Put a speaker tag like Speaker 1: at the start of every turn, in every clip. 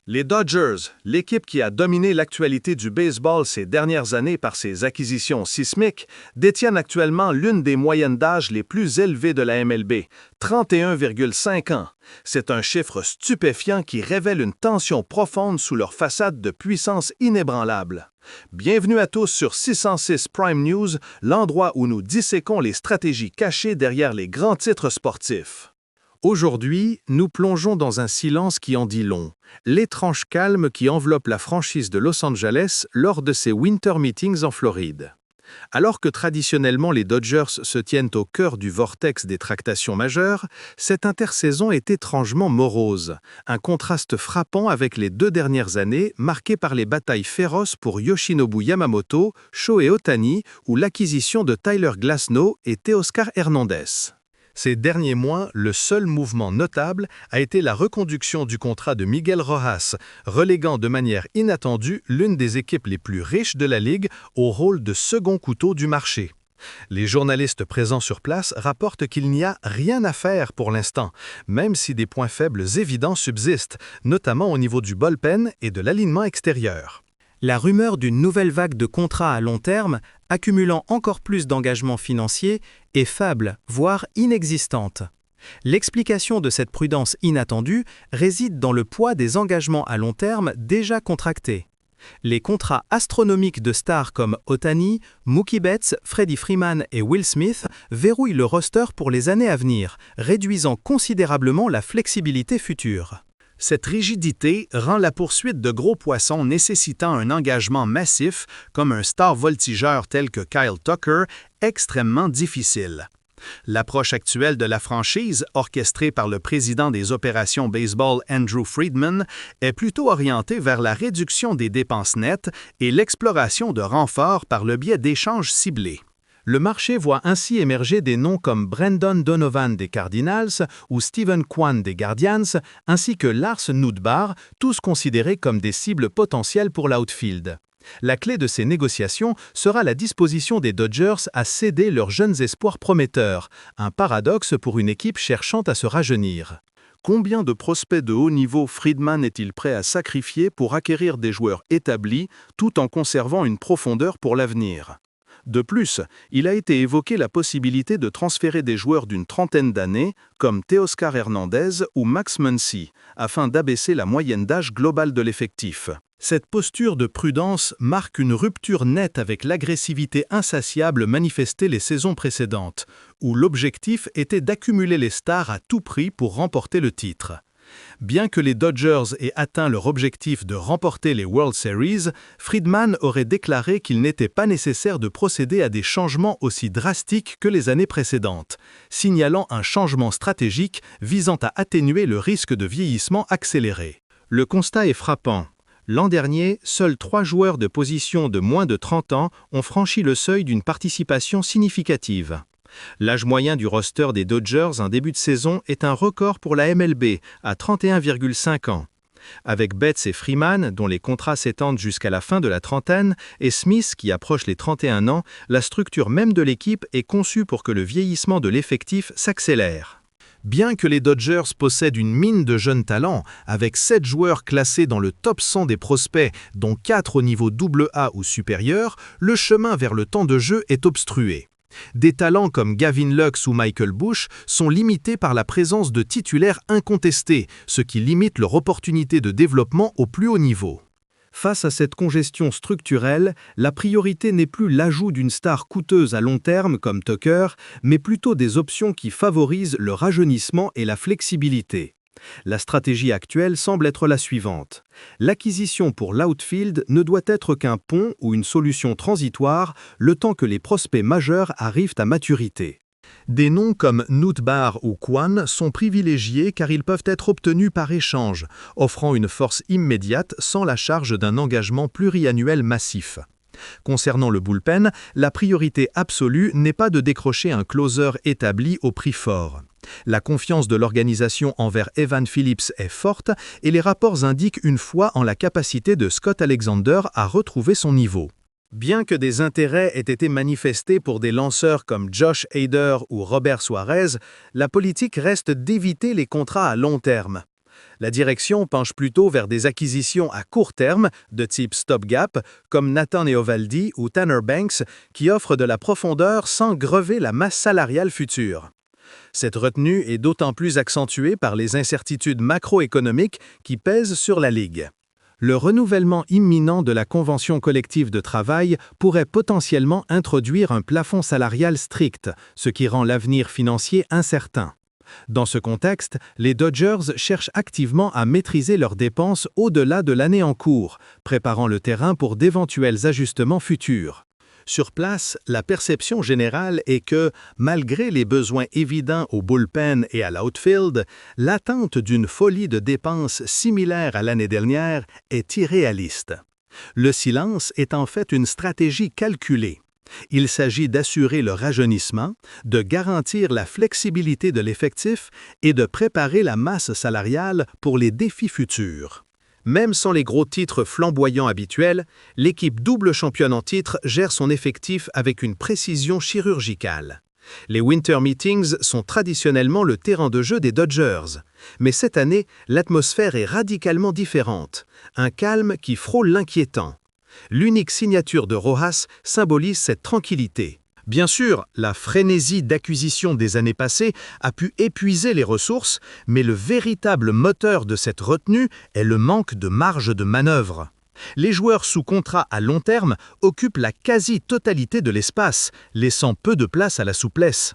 Speaker 1: Les Dodgers, l'équipe qui a dominé l'actualité du baseball ces dernières années par ses acquisitions sismiques, détiennent actuellement l'une des moyennes d'âge les plus élevées de la MLB, 31,5 ans. C'est un chiffre stupéfiant qui révèle une tension profonde sous leur façade de puissance inébranlable. Bienvenue à tous sur 606 Prime News, l'endroit où nous disséquons les stratégies cachées derrière les grands titres sportifs. Aujourd'hui, nous plongeons dans un silence qui en dit long, l'étrange calme qui enveloppe la franchise de Los Angeles lors de ses Winter Meetings en Floride. Alors que traditionnellement les Dodgers se tiennent au cœur du vortex des tractations majeures, cette intersaison est étrangement morose, un contraste frappant avec les 2 dernières années marquées par les batailles féroces pour Yoshinobu Yamamoto, Shohei Ohtani ou l'acquisition de Tyler Glasnow et Teoscar Hernandez. Ces derniers mois, le seul mouvement notable a été la reconduction du contrat de Miguel Rojas, reléguant de manière inattendue l'une des équipes les plus riches de la Ligue au rôle de second couteau du marché. Les journalistes présents sur place rapportent qu'il n'y a rien à faire pour l'instant, même si des points faibles évidents subsistent, notamment au niveau du bullpen et de l'alignement extérieur.
Speaker 2: La rumeur d'une nouvelle vague de contrats à long terme, accumulant encore plus d'engagements financiers, est faible, voire inexistante. L'explication de cette prudence inattendue réside dans le poids des engagements à long terme déjà contractés. Les contrats astronomiques de stars comme Ohtani, Mookie Betts, Freddie Freeman et Will Smith verrouillent le roster pour les années à venir, réduisant considérablement la flexibilité future.
Speaker 1: Cette rigidité rend la poursuite de gros poissons nécessitant un engagement massif, comme un star voltigeur tel que Kyle Tucker, extrêmement difficile. L'approche actuelle de la franchise, orchestrée par le président des opérations baseball Andrew Friedman, est plutôt orientée vers la réduction des dépenses nettes et l'exploration de renforts par le biais d'échanges ciblés. Le marché voit ainsi émerger des noms comme Brendan Donovan des Cardinals ou Steven Kwan des Guardians, ainsi que Lars Nootbaar, tous considérés comme des cibles potentielles pour l'outfield. La clé de ces négociations sera la disposition des Dodgers à céder leurs jeunes espoirs prometteurs, un paradoxe pour une équipe cherchant à se rajeunir. Combien de prospects de haut niveau Friedman est-il prêt à sacrifier pour acquérir des joueurs établis tout en conservant une profondeur pour l'avenir ? De plus, il a été évoqué la possibilité de transférer des joueurs d'une trentaine d'années, comme Teoscar Hernandez ou Max Muncy, afin d'abaisser la moyenne d'âge globale de l'effectif. Cette posture de prudence marque une rupture nette avec l'agressivité insatiable manifestée les saisons précédentes, où l'objectif était d'accumuler les stars à tout prix pour remporter le titre. Bien que les Dodgers aient atteint leur objectif de remporter les World Series, Friedman aurait déclaré qu'il n'était pas nécessaire de procéder à des changements aussi drastiques que les années précédentes, signalant un changement stratégique visant à atténuer le risque de vieillissement accéléré. Le constat est frappant. L'an dernier, seuls 3 joueurs de position de moins de 30 ans ont franchi le seuil d'une participation significative. L'âge moyen du roster des Dodgers en début de saison est un record pour la MLB, à 31,5 ans. Avec Betts et Freeman, dont les contrats s'étendent jusqu'à la fin de la trentaine, et Smith, qui approche les 31 ans, la structure même de l'équipe est conçue pour que le vieillissement de l'effectif s'accélère. Bien que les Dodgers possèdent une mine de jeunes talents, avec 7 joueurs classés dans le top 100 des prospects, dont 4 au niveau AA ou supérieur, le chemin vers le temps de jeu est obstrué. Des talents comme Gavin Lux ou Michael Busch sont limités par la présence de titulaires incontestés, ce qui limite leur opportunité de développement au plus haut niveau. Face à cette congestion structurelle, la priorité n'est plus l'ajout d'une star coûteuse à long terme comme Tucker, mais plutôt des options qui favorisent le rajeunissement et la flexibilité. La stratégie actuelle semble être la suivante. L'acquisition pour l'outfield ne doit être qu'un pont ou une solution transitoire, le temps que les prospects majeurs arrivent à maturité. Des noms comme Nootbaar ou Kwan sont privilégiés car ils peuvent être obtenus par échange, offrant une force immédiate sans la charge d'un engagement pluriannuel massif. Concernant le bullpen, la priorité absolue n'est pas de décrocher un closer établi au prix fort. La confiance de l'organisation envers Evan Phillips est forte et les rapports indiquent une foi en la capacité de Scott Alexander à retrouver son niveau. Bien que des intérêts aient été manifestés pour des lanceurs comme Josh Hader ou Robert Suarez, la politique reste d'éviter les contrats à long terme. La direction penche plutôt vers des acquisitions à court terme, de type stopgap, comme Nathan Eovaldi ou Tanner Banks, qui offrent de la profondeur sans grever la masse salariale future. Cette retenue est d'autant plus accentuée par les incertitudes macroéconomiques qui pèsent sur la Ligue. Le renouvellement imminent de la convention collective de travail pourrait potentiellement introduire un plafond salarial strict, ce qui rend l'avenir financier incertain. Dans ce contexte, les Dodgers cherchent activement à maîtriser leurs dépenses au-delà de l'année en cours, préparant le terrain pour d'éventuels ajustements futurs. Sur place, la perception générale est que, malgré les besoins évidents au bullpen et à l'outfield, l'attente d'une folie de dépenses similaire à l'année dernière est irréaliste. Le silence est en fait une stratégie calculée. Il s'agit d'assurer le rajeunissement, de garantir la flexibilité de l'effectif et de préparer la masse salariale pour les défis futurs. Même sans les gros titres flamboyants habituels, l'équipe double championne en titre gère son effectif avec une précision chirurgicale. Les Winter Meetings sont traditionnellement le terrain de jeu des Dodgers. Mais cette année, l'atmosphère est radicalement différente, un calme qui frôle l'inquiétant. L'unique signature de Rojas symbolise cette tranquillité. Bien sûr, la frénésie d'acquisition des années passées a pu épuiser les ressources, mais le véritable moteur de cette retenue est le manque de marge de manœuvre. Les joueurs sous contrat à long terme occupent la quasi-totalité de l'espace, laissant peu de place à la souplesse.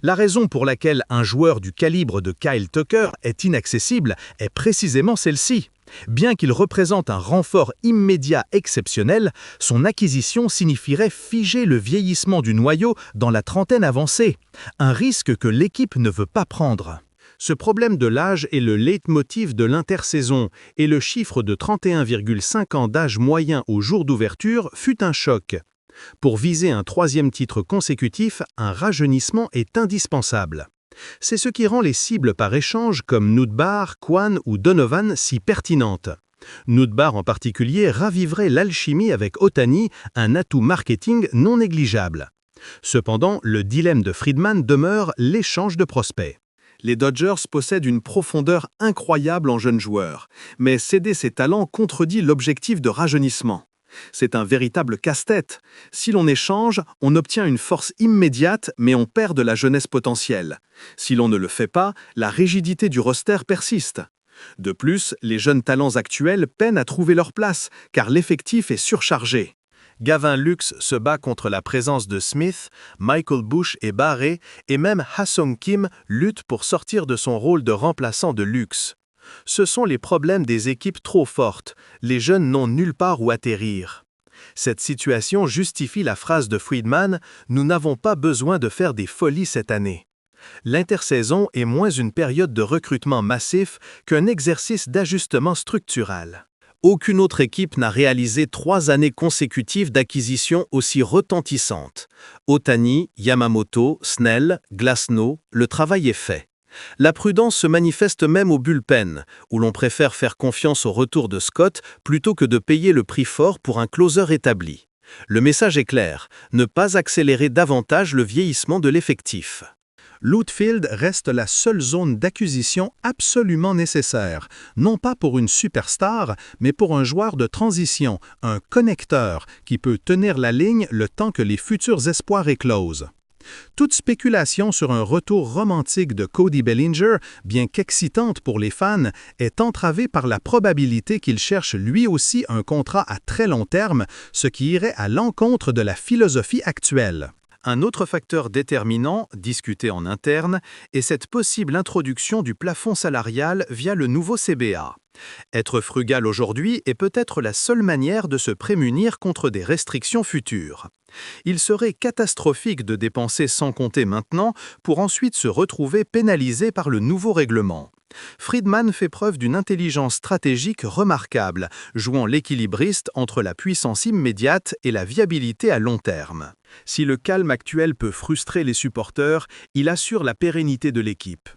Speaker 1: La raison pour laquelle un joueur du calibre de Kyle Tucker est inaccessible est précisément celle-ci. Bien qu'il représente un renfort immédiat exceptionnel, son acquisition signifierait figer le vieillissement du noyau dans la trentaine avancée, un risque que l'équipe ne veut pas prendre. Ce problème de l'âge est le leitmotiv de l'intersaison et le chiffre de 31,5 ans d'âge moyen au jour d'ouverture fut un choc. Pour viser un troisième titre consécutif, un rajeunissement est indispensable. C'est ce qui rend les cibles par échange comme Nootbaar, Kwan ou Donovan si pertinentes. Nootbaar en particulier raviverait l'alchimie avec Ohtani, un atout marketing non négligeable. Cependant, le dilemme de Friedman demeure l'échange de prospects. Les Dodgers possèdent une profondeur incroyable en jeunes joueurs, mais céder ces talents contredit l'objectif de rajeunissement. C'est un véritable casse-tête. Si l'on échange, on obtient une force immédiate, mais on perd de la jeunesse potentielle. Si l'on ne le fait pas, la rigidité du roster persiste. De plus, les jeunes talents actuels peinent à trouver leur place, car l'effectif est surchargé. Gavin Lux se bat contre la présence de Smith, Michael Busch est barré, et même Ha-Seong Kim lutte pour sortir de son rôle de remplaçant de Lux. Ce sont les problèmes des équipes trop fortes, les jeunes n'ont nulle part où atterrir. Cette situation justifie la phrase de Friedman « Nous n'avons pas besoin de faire des folies cette année ». L'intersaison est moins une période de recrutement massif qu'un exercice d'ajustement structural. Aucune autre équipe n'a réalisé 3 années consécutives d'acquisition aussi retentissantes. Ohtani, Yamamoto, Snell, Glasnow, le travail est fait. La prudence se manifeste même au bullpen, où l'on préfère faire confiance au retour de Scott plutôt que de payer le prix fort pour un closer établi. Le message est clair, ne pas accélérer davantage le vieillissement de l'effectif. L'outfield reste la seule zone d'acquisition absolument nécessaire, non pas pour une superstar, mais pour un joueur de transition, un connecteur qui peut tenir la ligne le temps que les futurs espoirs éclosent. Toute spéculation sur un retour romantique de Cody Bellinger, bien qu'excitante pour les fans, est entravée par la probabilité qu'il cherche lui aussi un contrat à très long terme, ce qui irait à l'encontre de la philosophie actuelle. Un autre facteur déterminant, discuté en interne, est cette possible introduction du plafond salarial via le nouveau CBA. Être frugal aujourd'hui est peut-être la seule manière de se prémunir contre des restrictions futures. Il serait catastrophique de dépenser sans compter maintenant pour ensuite se retrouver pénalisé par le nouveau règlement. Friedman fait preuve d'une intelligence stratégique remarquable, jouant l'équilibriste entre la puissance immédiate et la viabilité à long terme. Si le calme actuel peut frustrer les supporters, il assure la pérennité de l'équipe.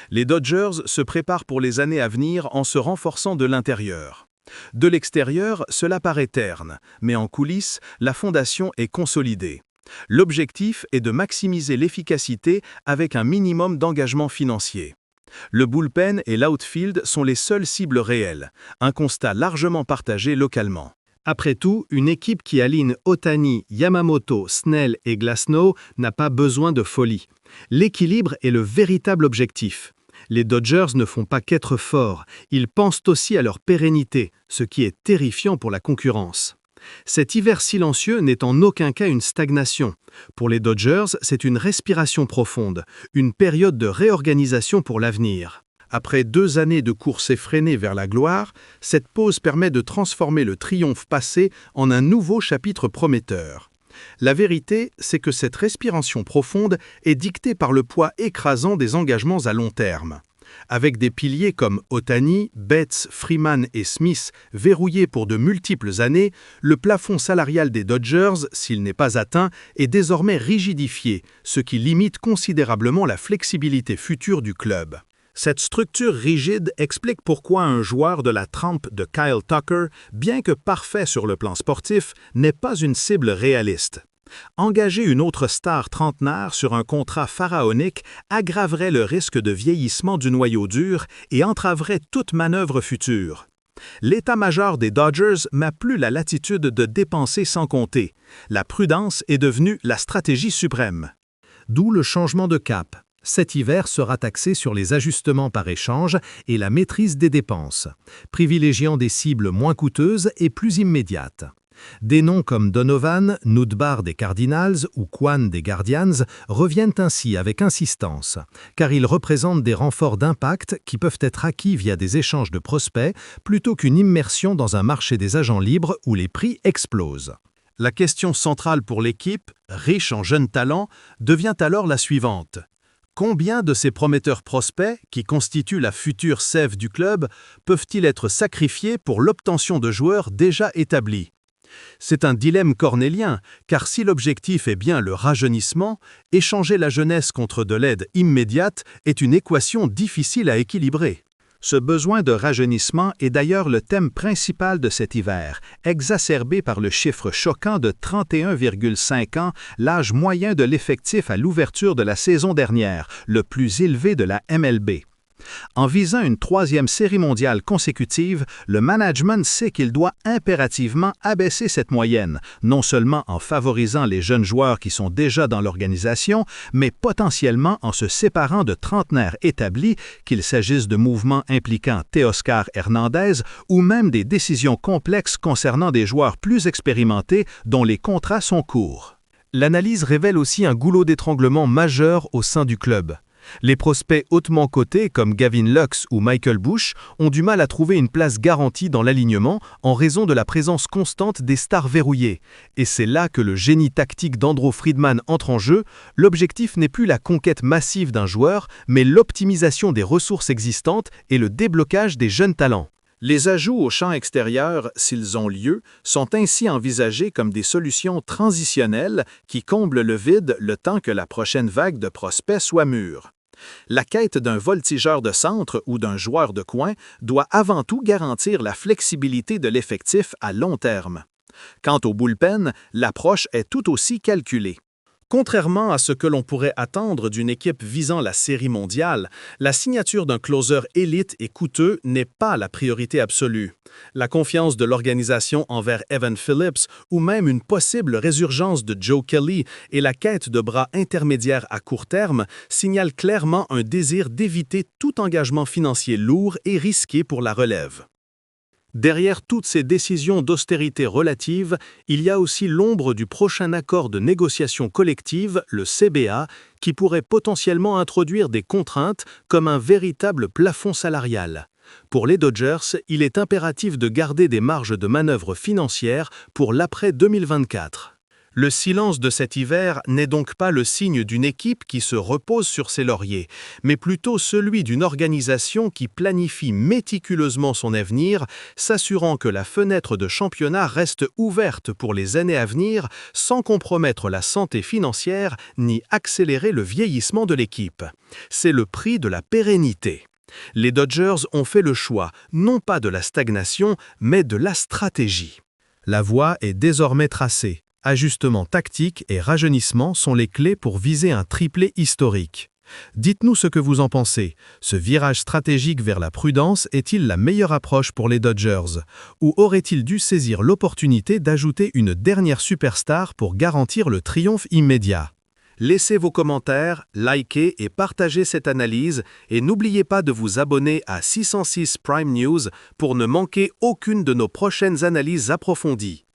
Speaker 1: Les Dodgers se préparent pour les années à venir en se renforçant de l'intérieur. De l'extérieur, cela paraît terne, mais en coulisses, la fondation est consolidée. L'objectif est de maximiser l'efficacité avec un minimum d'engagement financier. Le bullpen et l'outfield sont les seules cibles réelles, un constat largement partagé localement. Après tout, une équipe qui aligne Ohtani, Yamamoto, Snell et Glasnow n'a pas besoin de folie. L'équilibre est le véritable objectif. Les Dodgers ne font pas qu'être forts, ils pensent aussi à leur pérennité, ce qui est terrifiant pour la concurrence. Cet hiver silencieux n'est en aucun cas une stagnation. Pour les Dodgers, c'est une respiration profonde, une période de réorganisation pour l'avenir. Après 2 années de course effrénée vers la gloire, cette pause permet de transformer le triomphe passé en un nouveau chapitre prometteur. La vérité, c'est que cette respiration profonde est dictée par le poids écrasant des engagements à long terme. Avec des piliers comme Ohtani, Betts, Freeman et Smith verrouillés pour de multiples années, le plafond salarial des Dodgers, s'il n'est pas atteint, est désormais rigidifié, ce qui limite considérablement la flexibilité future du club. Cette structure rigide explique pourquoi un joueur de la trempe de Kyle Tucker, bien que parfait sur le plan sportif, n'est pas une cible réaliste. Engager une autre star trentenaire sur un contrat pharaonique aggraverait le risque de vieillissement du noyau dur et entraverait toute manœuvre future. L'état-major des Dodgers n'a plus la latitude de dépenser sans compter. La prudence est devenue la stratégie suprême.
Speaker 2: D'où le changement de cap. Cet hiver sera axé sur les ajustements par échange et la maîtrise des dépenses, privilégiant des cibles moins coûteuses et plus immédiates. Des noms comme Donovan, Nootbaar des Cardinals ou Kwan des Guardians reviennent ainsi avec insistance, car ils représentent des renforts d'impact qui peuvent être acquis via des échanges de prospects plutôt qu'une immersion dans un marché des agents libres où les prix explosent.
Speaker 1: La question centrale pour l'équipe, riche en jeunes talents, devient alors la suivante. Combien de ces prometteurs prospects, qui constituent la future sève du club, peuvent-ils être sacrifiés pour l'obtention de joueurs déjà établis? C'est un dilemme cornélien, car si l'objectif est bien le rajeunissement, échanger la jeunesse contre de l'aide immédiate est une équation difficile à équilibrer. Ce besoin de rajeunissement est d'ailleurs le thème principal de cet hiver, exacerbé par le chiffre choquant de 31,5 ans, l'âge moyen de l'effectif à l'ouverture de la saison dernière, le plus élevé de la MLB. En visant une 3e série mondiale consécutive, le management sait qu'il doit impérativement abaisser cette moyenne, non seulement en favorisant les jeunes joueurs qui sont déjà dans l'organisation, mais potentiellement en se séparant de trentenaires établis, qu'il s'agisse de mouvements impliquant Teoscar Hernandez ou même des décisions complexes concernant des joueurs plus expérimentés dont les contrats sont courts.
Speaker 2: L'analyse révèle aussi un goulot d'étranglement majeur au sein du club. Les prospects hautement cotés comme Gavin Lux ou Michael Busch ont du mal à trouver une place garantie dans l'alignement en raison de la présence constante des stars verrouillées. Et c'est là que le génie tactique d'Andrew Friedman entre en jeu. L'objectif n'est plus la conquête massive d'un joueur, mais l'optimisation des ressources existantes et le déblocage des jeunes talents.
Speaker 1: Les ajouts au champ extérieur, s'ils ont lieu, sont ainsi envisagés comme des solutions transitionnelles qui comblent le vide le temps que la prochaine vague de prospects soit mûre. La quête d'un voltigeur de centre ou d'un joueur de coin doit avant tout garantir la flexibilité de l'effectif à long terme. Quant au bullpen, l'approche est tout aussi calculée. Contrairement à ce que l'on pourrait attendre d'une équipe visant la série mondiale, la signature d'un closer élite et coûteux n'est pas la priorité absolue. La confiance de l'organisation envers Evan Phillips ou même une possible résurgence de Joe Kelly et la quête de bras intermédiaires à court terme signalent clairement un désir d'éviter tout engagement financier lourd et risqué pour la relève. Derrière toutes ces décisions d'austérité relative, il y a aussi l'ombre du prochain accord de négociation collective, le CBA, qui pourrait potentiellement introduire des contraintes comme un véritable plafond salarial. Pour les Dodgers, il est impératif de garder des marges de manœuvre financières pour l'après 2024. Le silence de cet hiver n'est donc pas le signe d'une équipe qui se repose sur ses lauriers, mais plutôt celui d'une organisation qui planifie méticuleusement son avenir, s'assurant que la fenêtre de championnat reste ouverte pour les années à venir sans compromettre la santé financière ni accélérer le vieillissement de l'équipe. C'est le prix de la pérennité. Les Dodgers ont fait le choix, non pas de la stagnation, mais de la stratégie.
Speaker 2: La voie est désormais tracée. Ajustement tactique et rajeunissement sont les clés pour viser un triplé historique.
Speaker 1: Dites-nous ce que vous en pensez. Ce virage stratégique vers la prudence est-il la meilleure approche pour les Dodgers? Ou aurait-il dû saisir l'opportunité d'ajouter une dernière superstar pour garantir le triomphe immédiat? Laissez vos commentaires, likez et partagez cette analyse et n'oubliez pas de vous abonner à 606 Prime News pour ne manquer aucune de nos prochaines analyses approfondies.